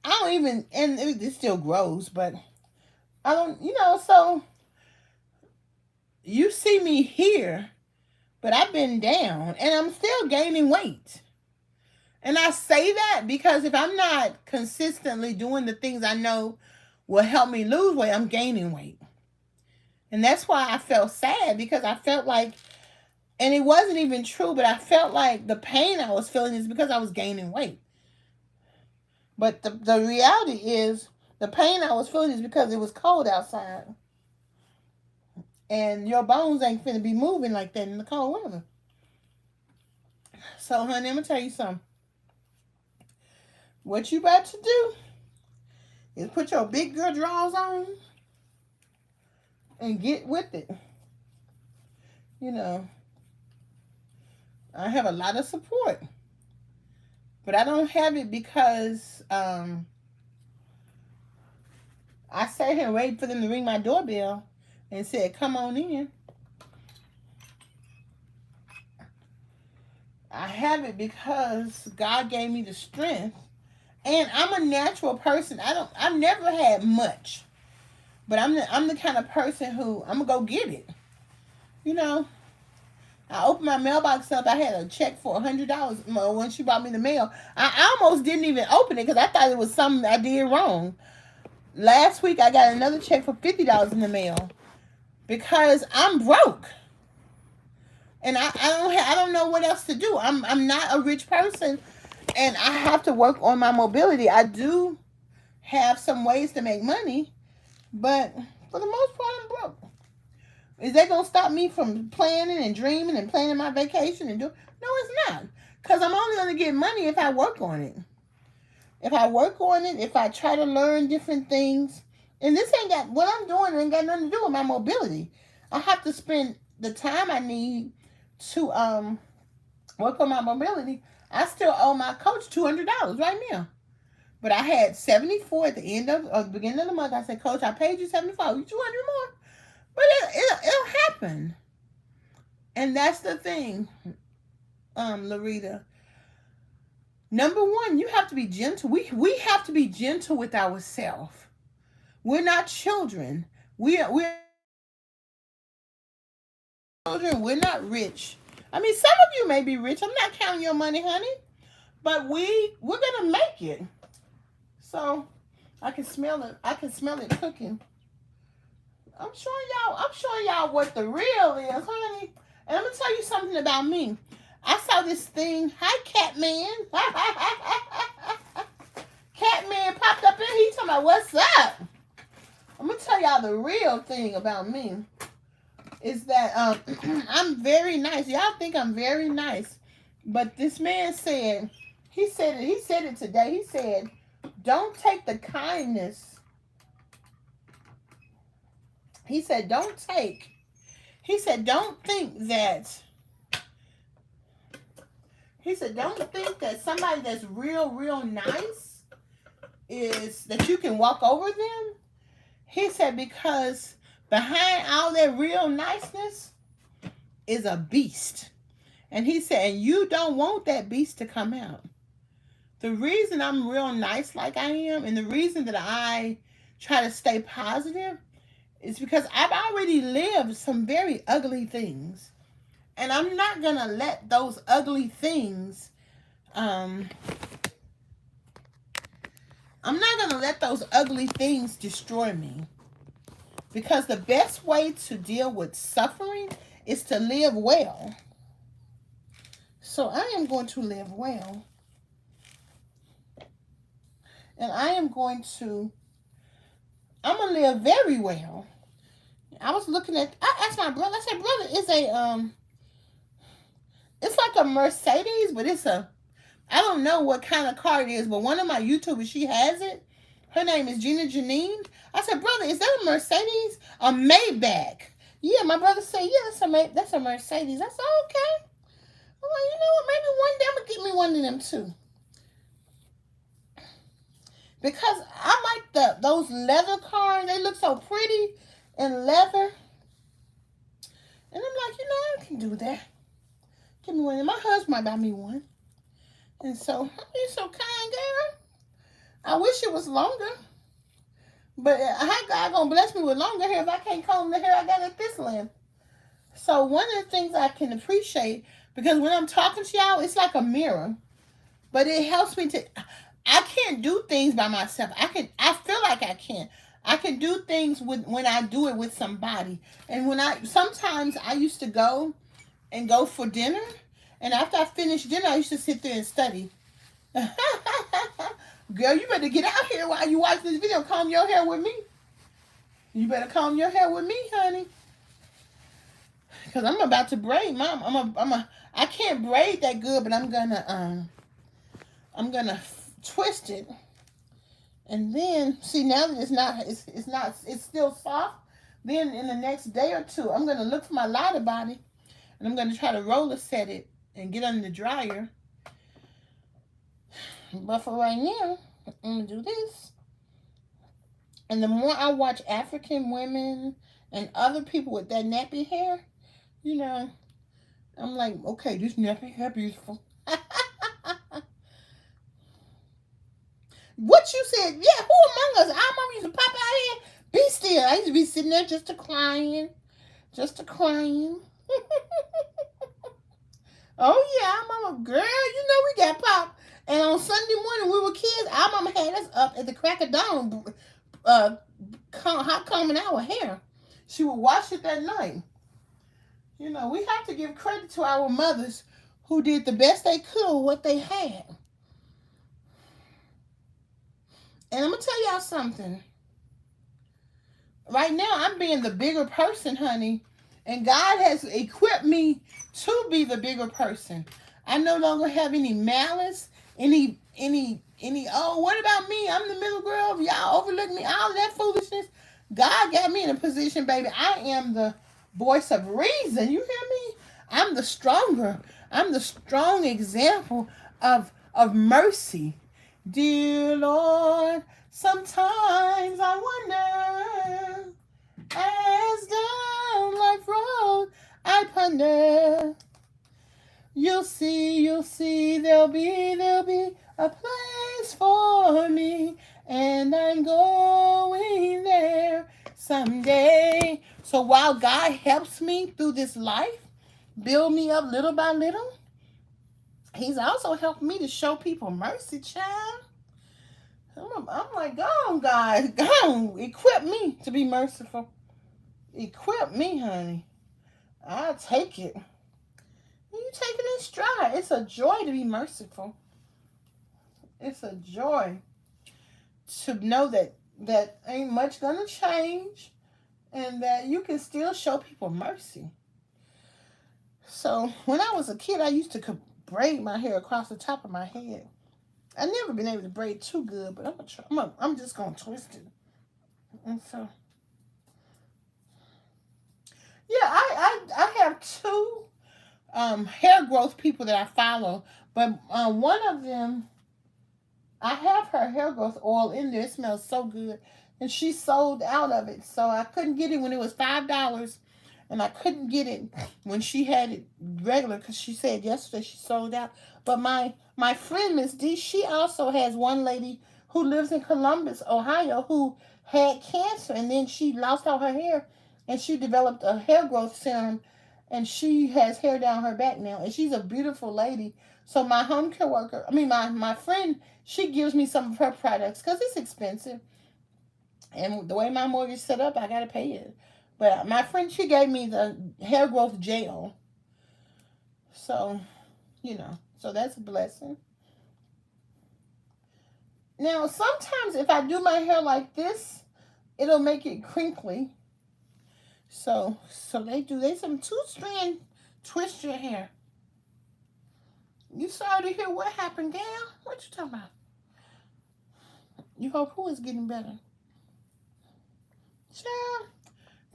I don't even, and it still grows, but I don't, so you see me here, but I've been down and I'm still gaining weight. And I say that because if I'm not consistently doing the things I know will help me lose weight, I'm gaining weight. And that's why I felt sad, because I felt like, and it wasn't even true, but I felt like the pain I was feeling is because I was gaining weight. But the reality is, the pain I was feeling is because it was cold outside. And your bones ain't finna be moving like that in the cold weather. So, honey, I'm gonna tell you something. What you about to do is put your big girl drawers on and get with it. I have a lot of support. But I don't have it because I sat here and waited for them to ring my doorbell and said, come on in. I have it because God gave me the strength. And I'm a natural person. I've never had much. But I'm the kind of person who, I'm going to go get it. I opened my mailbox up. I had a check for $100 when she brought me the mail. I almost didn't even open it because I thought it was something I did wrong. Last week, I got another check for $50 in the mail because I'm broke. And I don't know what else to do. I'm not a rich person, and I have to work on my mobility. I do have some ways to make money, but for the most part, I'm broke. Is that going to stop me from planning and dreaming and planning my vacation and do? No, it's not. Because I'm only going to get money if I work on it. If I work on it, if I try to learn different things. And this ain't got, what I'm doing ain't got nothing to do with my mobility. I have to spend the time I need to work on my mobility. I still owe my coach $200 right now. But I had $74 at the end of, or the beginning of the month. I said, Coach, I paid you $74. You $200 more. But it'll happen. And that's the thing, Larita. Number one, you have to be gentle. We have to be gentle with ourselves. We're not children. We're children. We're not rich. I mean, some of you may be rich. I'm not counting your money, honey. But we're gonna make it. So I can smell it. I can smell it cooking. I'm showing y'all what the real is, honey. And I'm gonna tell you something about me. I saw this thing. Hi, Catman. Catman popped up in here. He talking about, what's up? I'm gonna tell y'all the real thing about me. Is that I'm very nice. Y'all think I'm very nice. But this man said, he said it today. He said, don't take the kindness. He said, don't think that somebody that's real nice is that you can walk over them. He said, because behind all that real niceness is a beast. And he said, and you don't want that beast to come out. The reason I'm real nice like I am, and the reason that I try to stay positive, is because I've already lived some very ugly things. And I'm not going to let those ugly things, I'm not going to let those ugly things destroy me. Because the best way to deal with suffering is to live well. So I am going to live well. And I'm going to live very well. I asked my brother, I said, brother, it's like a Mercedes, but I don't know what kind of car it is, but one of my YouTubers, she has it. Her name is Gina Janine. I said, brother, is that a Mercedes? A Maybach. Yeah, my brother said, yeah, that's a Mercedes. I said, okay. I'm you know what? Maybe one day I'm gonna get me one of them too. Because I like those leather cars. They look so pretty in leather. And I'm like, you know, I can do that. Give me one. And my husband might buy me one. And so, you're so kind, girl. I wish it was longer. But how God gonna bless me with longer hair if I can't comb the hair I got at this length? So one of the things I can appreciate, because when I'm talking to y'all, it's like a mirror. But it helps me to, I can't do things by myself. I feel like I can. I can do things when I do it with somebody. And sometimes I used to go for dinner. And after I finished dinner, I used to sit there and study. Girl, you better get out here while you watch this video. Comb your hair with me. You better comb your hair with me, honey. Because I'm about to braid, Mom. I can't braid that good, but I'm gonna twist it. And then, see, now that it's still soft. Then in the next day or two, I'm gonna look for my lighter body, and I'm gonna try to roller set it and get under the dryer. But for right now, I'm gonna do this. And the more I watch African women and other people with that nappy hair, you know, I'm like, okay, this nappy hair beautiful. What you said? Yeah, who among us? Our mom used to pop out here. Be still. I used to be sitting there just crying. Oh yeah, our mama, girl, you know we got popped. And on Sunday morning we were kids. Our mama had us up at the crack of dawn, hot combing our hair. She would wash it that night. You know, we have to give credit to our mothers who did the best they could with what they had. And I'm going to tell y'all something. Right now, I'm being the bigger person, honey. And God has equipped me to be the bigger person. I no longer have any malice, any, oh, what about me? I'm the middle girl. Y'all overlook me. All that foolishness. God got me in a position, baby. I am the voice of reason. You hear me? I'm the strong example of mercy. Dear Lord, sometimes I wonder, as down life road I ponder. You'll see, there'll be a place for me, and I'm going there someday. So while God helps me through this life, build me up little by little, He's also helped me to show people mercy, child. I'm like, go on, God. Go on. Equip me to be merciful. Equip me, honey. I'll take it. You take it in stride. It's a joy to be merciful. It's a joy to know that ain't much gonna change and that you can still show people mercy. So when I was a kid, I used to braid my hair across the top of my head. I've never been able to braid too good, but I'm just gonna twist it. And so, yeah, I have two hair growth people that I follow, but one of them, I have her hair growth oil in there. It smells so good, and she sold out of it, so I couldn't get it when it was $5, and I couldn't get it when she had it regular because she said yesterday she sold out. But my friend Miss D, she also has one lady who lives in Columbus, Ohio, who had cancer, and then she lost all her hair, and she developed a hair growth serum, and she has hair down her back now, and she's a beautiful lady. So my home care worker, my friend, she gives me some of her products because it's expensive, and the way my mortgage set up, I gotta pay it. But my friend, she gave me the hair growth gel, so so that's a blessing. Now, sometimes if I do my hair like this, it'll make it crinkly. So they some 2-strand twist your hair. You sorry to hear what happened, gal? What you talking about? You hope who is getting better? Child,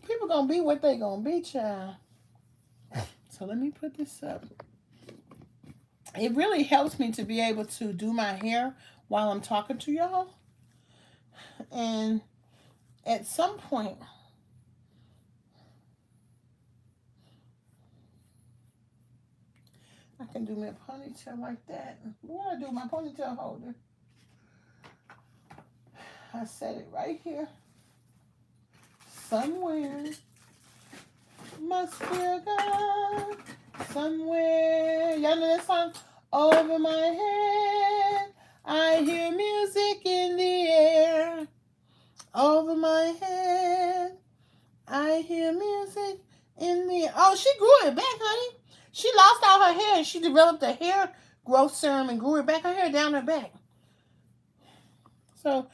people gonna be what they gonna be, child. So let me put this up. it really helps me to be able to do my hair while I'm talking to y'all. And at some point, I can do me a ponytail like that. What do I do? My ponytail holder. I set it right here. Somewhere must be a God. Somewhere. Y'all know that song? Over my head, I hear music in the air. Over my head, I hear music in the air. Oh, she grew it back, honey. She lost all her hair and she developed a hair growth serum and grew it back. Her hair down her back. So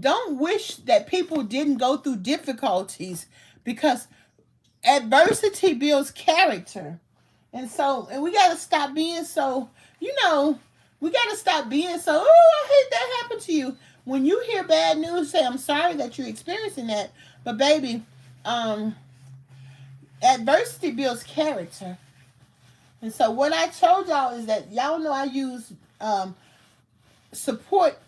don't wish that people didn't go through difficulties, because adversity builds character. And we got to stop being so, you know, we got to stop being so, oh, I hate that happened to you. When you hear bad news, say, I'm sorry that you're experiencing that. But baby, um, adversity builds character. And so what I told y'all is that y'all know I use support,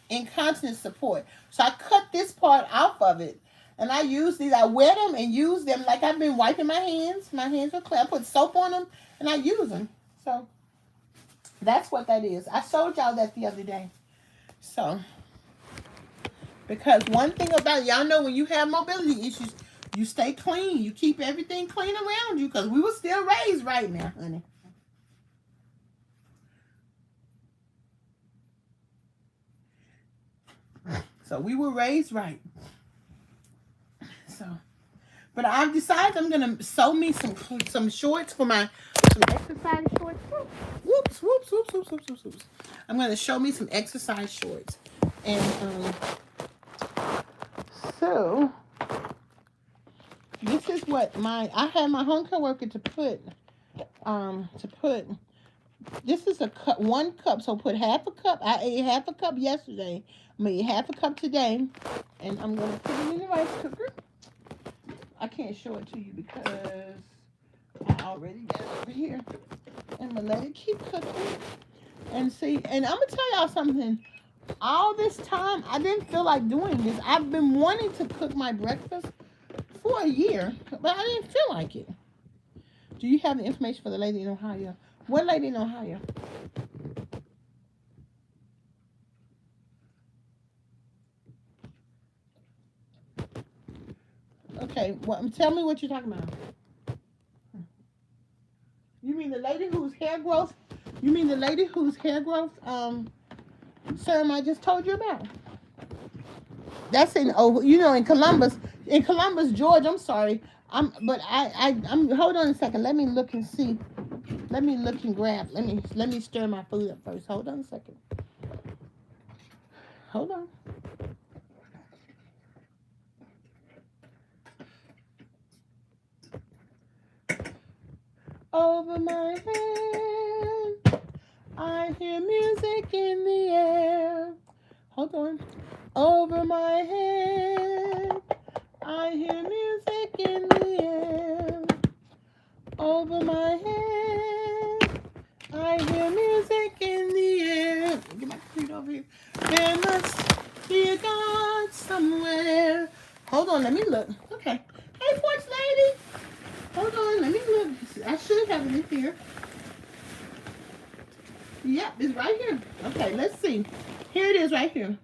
incontinence support. So I cut this part off of it. And I use these. I wet them and use them like I've been wiping my hands. My hands are clean. I put soap on them and I use them. So that's what that is. I showed y'all that the other day. So, because one thing about it, y'all know when you have mobility issues, you stay clean. You keep everything clean around you, because we were still raised right now, honey. So we were raised right. So, but I've decided I'm gonna sew me some shorts for some exercise shorts. Whoops, whoops, whoops, whoops, whoops, whoops, whoops. I'm gonna show me some exercise shorts, and so this is what I had my home care worker to put. This is a cup, 1 cup. So put half a cup. I ate half a cup yesterday. I'm gonna eat half a cup today, and I'm gonna put it in the rice cooker. I can't show it to you because I already got it over here. And I'm gonna let it keep cooking. And see, and I'm gonna tell y'all something. All this time, I didn't feel like doing this. I've been wanting to cook my breakfast for a year, but I didn't feel like it. Do you have the information for the lady in Ohio? What lady in Ohio? Okay, well, tell me what you're talking about. You mean the lady whose hair growth? You mean the lady whose hair growth serum I just told you about? That's in Columbus, Georgia. I'm sorry. I'm hold on a second. Let me look and see. Let me look and grab. Let me stir my food up first. Hold on a second. Hold on. Over my head, I hear music in the air. Hold on. Over my head, I hear music in the air. Over my head, I hear music in the air. Get my feet over here. There must be a God somewhere. Hold on, let me look. Okay. Hey, porch lady. Hold on, let me look. I should have it in here. Yep, it's right here. Okay, let's see. Here it is right here.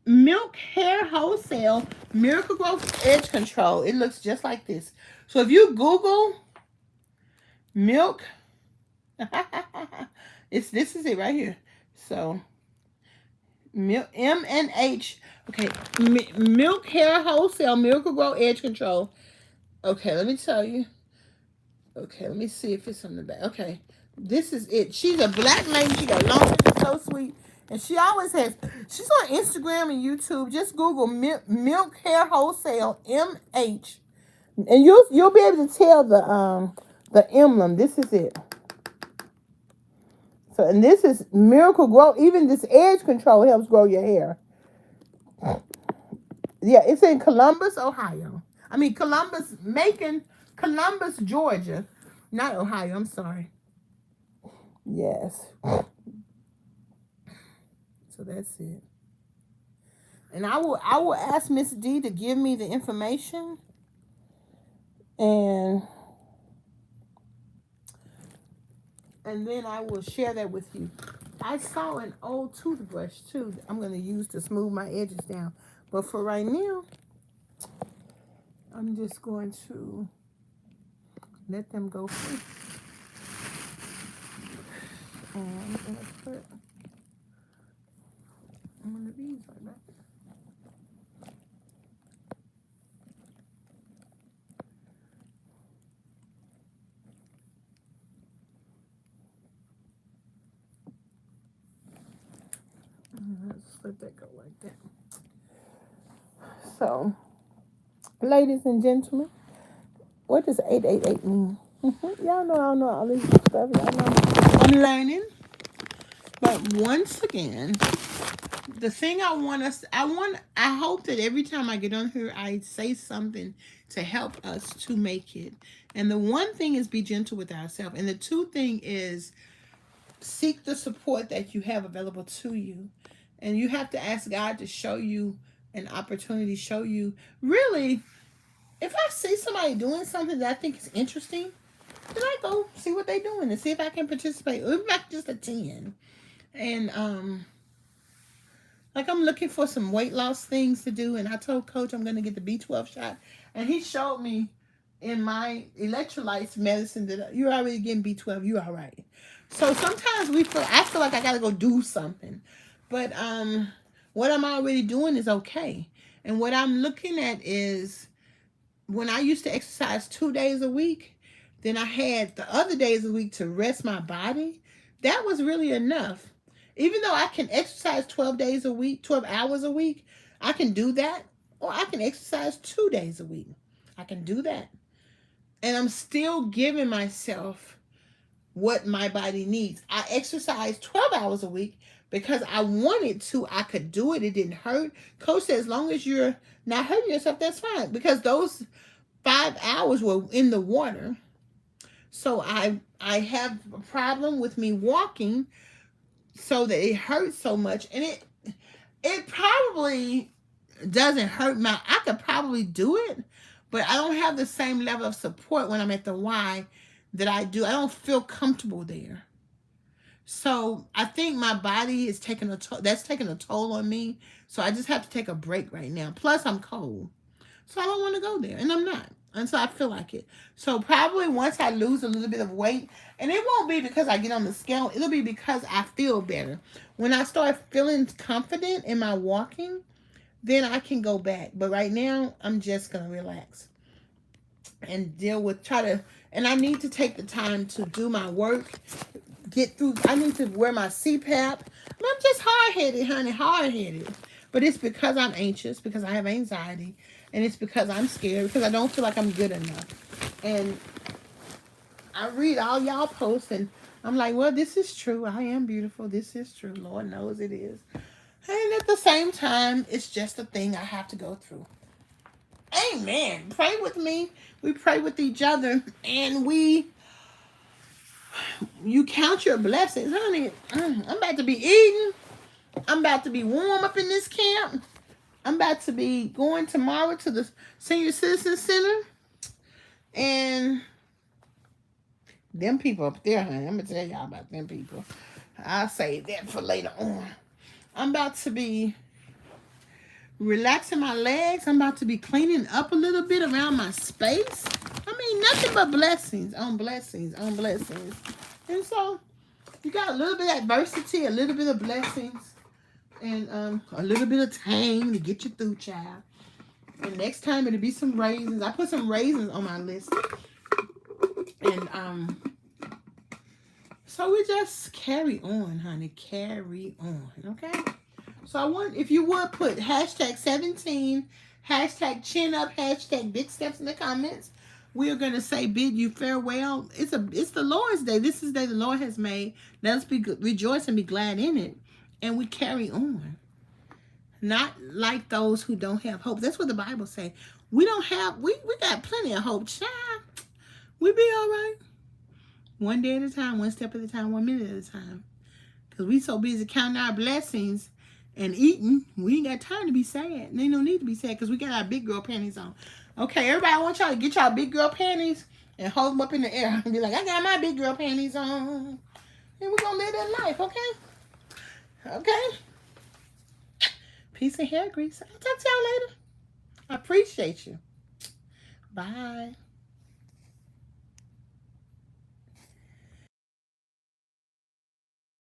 Milk Hair Wholesale Miracle Growth Edge Control. It looks just like this. So if you Google milk, this is it right here. So M&H. Okay, Milk Hair Wholesale Miracle Grow Edge Control. Okay, let me tell you. Okay, let me see if it's on the back. Okay, this is it. She's a black lady. She got long hair, so sweet, and she always has. She's on Instagram and YouTube. Just Google Milk Hair Wholesale MH, and you'll be able to tell the emblem. This is it. So, and this is Miracle Grow. Even this edge control helps grow your hair. Yeah, it's in Columbus, Ohio. I mean, Columbus, Georgia. Not Ohio, I'm sorry. Yes. So that's it. And I will ask Miss D to give me the information, and then I will share that with you. I saw an old toothbrush too that I'm going to use to smooth my edges down. But for right now, I'm just going to let them go free. And I'm going to put one of these right back. Let's let that go like that. So, ladies and gentlemen, what does 888 mean? Y'all know I don't know all this stuff. Y'all know I'm learning. But once again, the thing I hope that every time I get on here, I say something to help us to make it. And the one thing is be gentle with ourselves. And the two thing is seek the support that you have available to you. And you have to ask God to show you an opportunity, show you really, if I see somebody doing something that I think is interesting, then I go see what they're doing and see if I can participate, or if I can just attend. And like I'm looking for some weight loss things to do, and I told Coach I'm going to get the B12 shot, and he showed me in my electrolytes medicine that you're already getting B12, you're all right. So sometimes I feel like I got to go do something, but what I'm already doing is okay. And what I'm looking at is when I used to exercise 2 days a week, then I had the other days a week to rest my body. That was really enough. Even though I can exercise 12 days a week, 12 hours a week, I can do that. Or I can exercise 2 days a week. I can do that. And I'm still giving myself what my body needs. I exercise 12 hours a week because I wanted to. I could do it. It didn't hurt. Coach said, as long as you're not hurting yourself, that's fine. Because those 5 hours were in the water. So I have a problem with me walking so that it hurts so much. And it probably doesn't hurt I could probably do it, but I don't have the same level of support when I'm at the Y that I do. I don't feel comfortable there. So I think my body is taking that's taking a toll on me. So I just have to take a break right now. Plus I'm cold. So I don't want to go there, and I'm not. And so I feel like it. So probably once I lose a little bit of weight, and it won't be because I get on the scale, it'll be because I feel better. When I start feeling confident in my walking, then I can go back. But right now, I'm just going to relax and and I need to take the time to do my work, get through. I need to wear my CPAP. I'm just hard-headed, honey, hard-headed. But it's because I'm anxious, because I have anxiety, and it's because I'm scared, because I don't feel like I'm good enough. And I read all y'all posts, and I'm like, well, this is true. I am beautiful. This is true. Lord knows it is. And at the same time, it's just a thing I have to go through. Amen. Pray with me. We pray with each other, and you count your blessings, honey. I'm about to be eating. I'm about to be warm up in this camp. I'm about to be going tomorrow to the Senior Citizen Center. And them people up there, honey, I'm going to tell y'all about them people. I'll save that for later on. I'm about to be relaxing my legs. I'm about to be cleaning up a little bit around my space. I mean, nothing but blessings on blessings on blessings. And so, you got a little bit of adversity, a little bit of blessings, and a little bit of time to get you through, child. And next time it'll be some raisins. I put some raisins on my list. And so we just carry on, honey. Carry on, okay? So I want, if you would put hashtag 17, hashtag chin up, hashtag big steps in the comments. We are going to say bid you farewell. It's the Lord's day. This is the day the Lord has made. Let us rejoice and be glad in it. And we carry on. Not like those who don't have hope. That's what the Bible says. We got plenty of hope, child. We be all right. One day at a time, one step at a time, 1 minute at a time. Because we so busy counting our blessings and eating, we ain't got time to be sad. And ain't no need to be sad because we got our big girl panties on. Okay, everybody, I want y'all to get y'all big girl panties and hold them up in the air and be like, I got my big girl panties on. And we're going to live that life, okay? Okay? Peace and hair grease. I'll talk to y'all later. I appreciate you. Bye.